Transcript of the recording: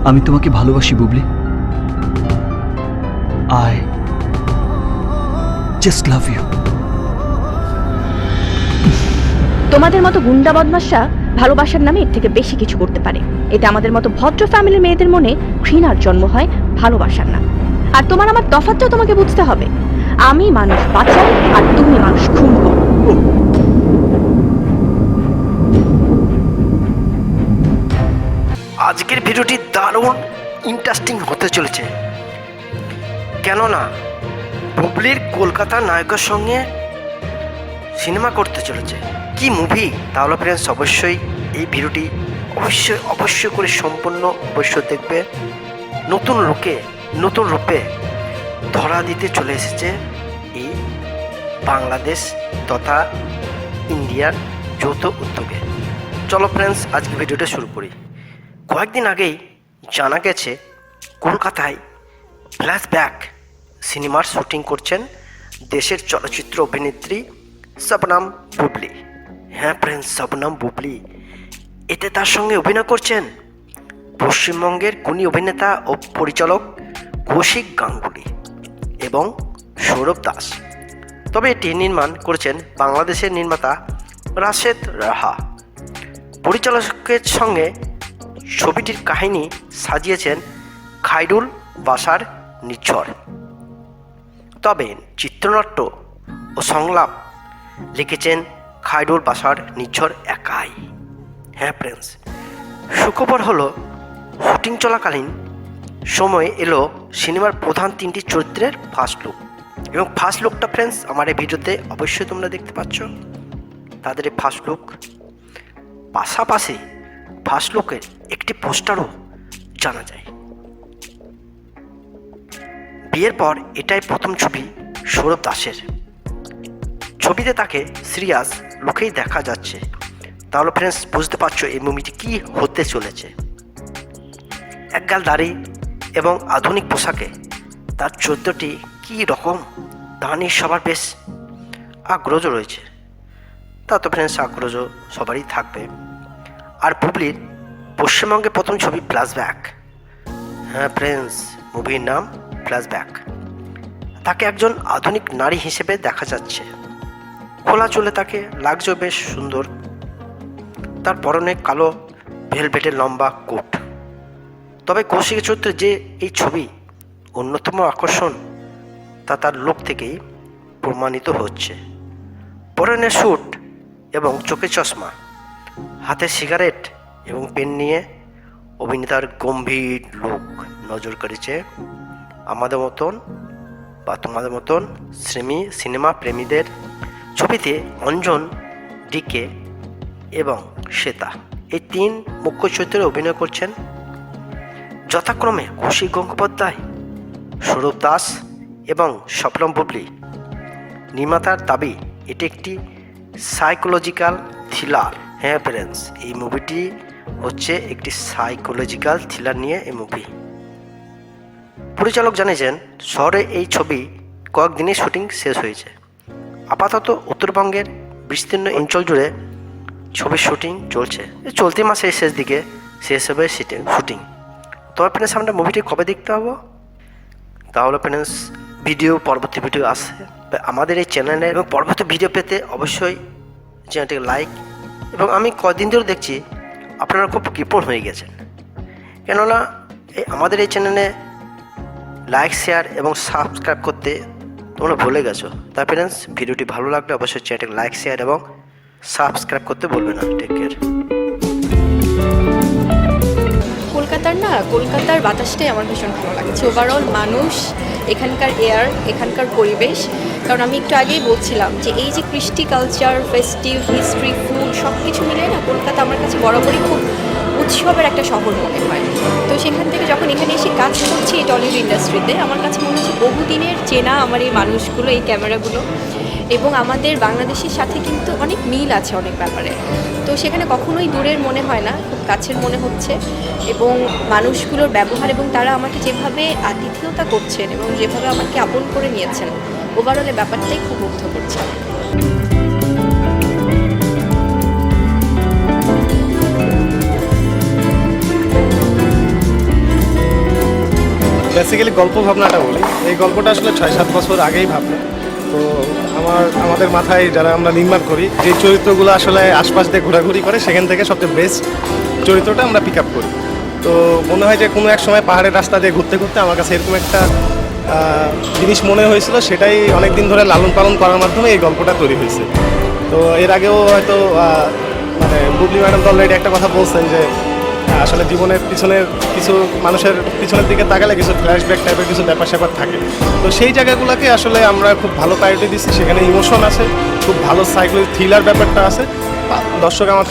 আমি তোমাকে ভালোবাসি Bubly. I just love you. তোমাদের মতো গুন্ডা বদমাশরা ভালোবাসার নামে এর থেকে বেশি কিছু করতে পারে। এতে আমাদের মতো ভদ্র ফ্যামিলির মেয়েদের মনে ঘৃণার জন্ম হয়, ভালোবাসার না। আর তোমার আমার তফাৎটাও তোমাকে বুঝতে হবে। আমি মানুষ বাঁচাই আর তুমি মানুষ খুন করো। আজকের ভিডিওটি দারুণ ইন্টারেস্টিং হতে চলেছে, কেননা বুবলির কলকাতার নায়কের সঙ্গে সিনেমা করতে চলেছে। কি মুভি? তাহলে ফ্রেন্ডস অবশ্যই এই ভিডিওটি অবশ্যই করে সম্পূর্ণ অবশ্যই দেখবে। নতুন লোকে নতুন রূপে ধরা দিতে চলে এসেছে এই বাংলাদেশ তথা ইন্ডিয়ার যৌথ উদ্যোগে। চলো ফ্রেন্ডস আজকে ভিডিওটা শুরু করি। কয়েকদিন আগেই জানা গেছে কলকাতায় ফ্ল্যাশব্যাক সিনেমার শুটিং করছেন দেশের চলচ্চিত্র অভিনেত্রী শবনম বুবলি। হ্যাঁ ফ্রেন্ডস, শবনম বুবলি। এতে তার সঙ্গে অভিনয় করছেন পশ্চিমবঙ্গের গুণী অভিনেতা ও পরিচালক কৌশিক গাঙ্গুলি এবং সৌরভ দাস। তবে এটি নির্মাণ করেছেন বাংলাদেশের নির্মাতা রাশেদ রাহা। পরিচালকের সঙ্গে ছবিটির কাহিনী সাজিয়েছেন খায়রুল বাশার নিঝর। তবে চিত্রনাট্য ও সংলাপ লিখেছেন খায়রুল বাশার নিঝর একাই। হ্যাঁ ফ্রেন্ডস, সুখবর হলো শুটিং চলাকালীন সময়ে এলো সিনেমার প্রধান তিনটি চরিত্রের ফার্স্ট লুক। এবং ফার্স্ট লুকটা ফ্রেন্ডস আমার এই ভিডিওতে অবশ্যই তোমরা দেখতে পাচ্ছ তাদের এই ফার্স্ট লুক। পাশাপাশি ফার্স্ট লুকের একটি পোস্টারও জানা যায়। বিয়ের পর এটাই প্রথম ছবি সৌরভ দাসের। ছবিতে তাকে সিরিয়াস লুকেই দেখা যাচ্ছে। তাহলে ফ্রেন্ডস বুঝতে পারছো এই মুভিটি কি হতে চলেছে। একগাল দাড়ি এবং আধুনিক পোশাকে তার চরিত্রটি কী রকম তা নিয়ে সবার বেশ আগ্রহ রয়েছে। তা তো ফ্রেন্ডস আগ্রহ সবারই থাকবে। আর বুবলির পশ্চিমবঙ্গে প্রথম ছবি ফ্ল্যাশব্যাক। হ্যাঁ ফ্রেন্ডস, মুভির নাম ফ্ল্যাশব্যাক। তাকে একজন আধুনিক নারী হিসেবে দেখা যাচ্ছে। খোলা চুলে তাকে লাগছে বেশ সুন্দর। তার পরনে কালো ভেলভেটের লম্বা কোট। তবে কৌশিকের চরিত্রে যে এই ছবি অন্যতম আকর্ষণ তা তার লুক থেকেই প্রমাণিত হচ্ছে। পরনে স্যুট এবং চোখে চশমা, হাতে সিগারেট এবং পেন নিয়ে অভিনেতার গম্ভীর লুক নজর কেড়েছে আমাদের মতন বা তোমাদের মতন সিনেমা প্রেমীদের। ছবিতে অঞ্জন, ডিকে এবং শ্বেতা এই তিন মুখ্য চরিত্রে অভিনয় করছেন যথাক্রমে কৌশিক গঙ্গোপাধ্যায়, সৌরভ দাস এবং শবনম বুবলি। নির্মাতার দাবি এটি একটি সাইকোলজিক্যাল থ্রিলার। হ্যাঁ ফ্রেন্ডস, এই মুভিটি হচ্ছে একটি সাইকোলজিক্যাল থ্রিলার নিয়ে এই মুভি। পরিচালক জানিয়েছেন শহরে এই ছবি কয়েকদিনে শুটিং শেষ হয়েছে। আপাতত উত্তরবঙ্গের বিস্তীর্ণ অঞ্চল জুড়ে ছবির শুটিং চলছে। চলতি মাসের শেষ দিকে শেষ হবে শুটিং। তবে ফ্রেন্ডস আমরা মুভিটি কবে দেখতে পাবো? তাহলে ফ্রেন্ডস পরবর্তী ভিডিও আসে আমাদের এই চ্যানেলে। এবং পরবর্তী ভিডিও পেতে অবশ্যই চ্যানেলটিকে লাইক। এবং আমি কদিন ধরে দেখছি আপনারা খুব কৃপণ হয়ে গেছেন, কেননা আমাদের এই চ্যানেলে লাইক, শেয়ার এবং সাবস্ক্রাইব করতে তোমরা ভুলে গেছো। তাই ফ্রেন্ডস ভিডিওটি ভালো লাগলে অবশ্যই চ্যানেলটিকে লাইক, শেয়ার এবং সাবস্ক্রাইব করতে বলবে না। Take care. কলকাতার বাতাসটাই আমার ভীষণ ভালো লাগছে। ওভারঅল মানুষ, এখানকার এয়ার, এখানকার পরিবেশ। কারণ আমি একটু আগেই বলছিলাম যে এই যে কৃষ্টি কালচার, ফেস্টিভ, হিস্ট্রি, ফুড সব কিছু মিলে না কলকাতা আমার কাছে বরাবরই খুব উৎসবের একটা শহর মনে হয়। তো সেখান থেকে যখন এখানে এসে কাজ করছি এই টলিউড ইন্ডাস্ট্রিতে, আমার কাছে মনে হচ্ছে বহুদিনের চেনা আমার এই মানুষগুলো, এই ক্যামেরাগুলো এবং আমাদের বাংলাদেশের সাথে কিন্তু অনেক মিল আছে অনেক ব্যাপারে। তো সেখানে কখনোই দূরের মনে হয় না, খুব কাছের মনে হচ্ছে। এবং মানুষগুলোর ব্যবহার এবং তারা আমাকে যেভাবে আতিথেয়তা করছেন এবং যেভাবে আমাকে আপন করে নিয়েছেন, ওভারঅল ব্যাপারটাই খুব মুগ্ধ করছে। বেসিক্যালি গল্প ভাবনাটা বলি, এই গল্পটা আসলে 6-7 বছর আগেই ভাবনা। তো আমাদের মাথায় যারা আমরা নির্মাণ করি, যে চরিত্রগুলো আসলে আশপাশ দিয়ে ঘোরাঘুরি করে, সেখান থেকে সবচেয়ে বেস্ট চরিত্রটা আমরা পিক আপ করি। তো মনে হয় যে কোনো এক সময় পাহাড়ের রাস্তা দিয়ে ঘুরতে ঘুরতে আমার কাছে এরকম একটা জিনিস মনে হয়েছিল, সেটাই অনেক দিন ধরে লালন পালন করার মাধ্যমে এই গল্পটা তৈরি হয়েছে। তো এর আগেও হয়তো মানে বুবলি ম্যাডাম তো অলরেডি একটা কথা বলছেন যে আসলে জীবনের পিছনের কিছু মানুষের পিছনের দিকে তাকালে কিছু ফ্ল্যাশব্যাক টাইপের কিছু ব্যাপার স্যাপার থাকে। তো সেই জায়গাগুলোকে আসলে আমরা খুব ভালো প্রায়োরিটি দিচ্ছি, সেখানে ইমোশন আছে, খুব ভালো সাইকোলজি থ্রিলার ব্যাপারটা আছে। দর্শক আমার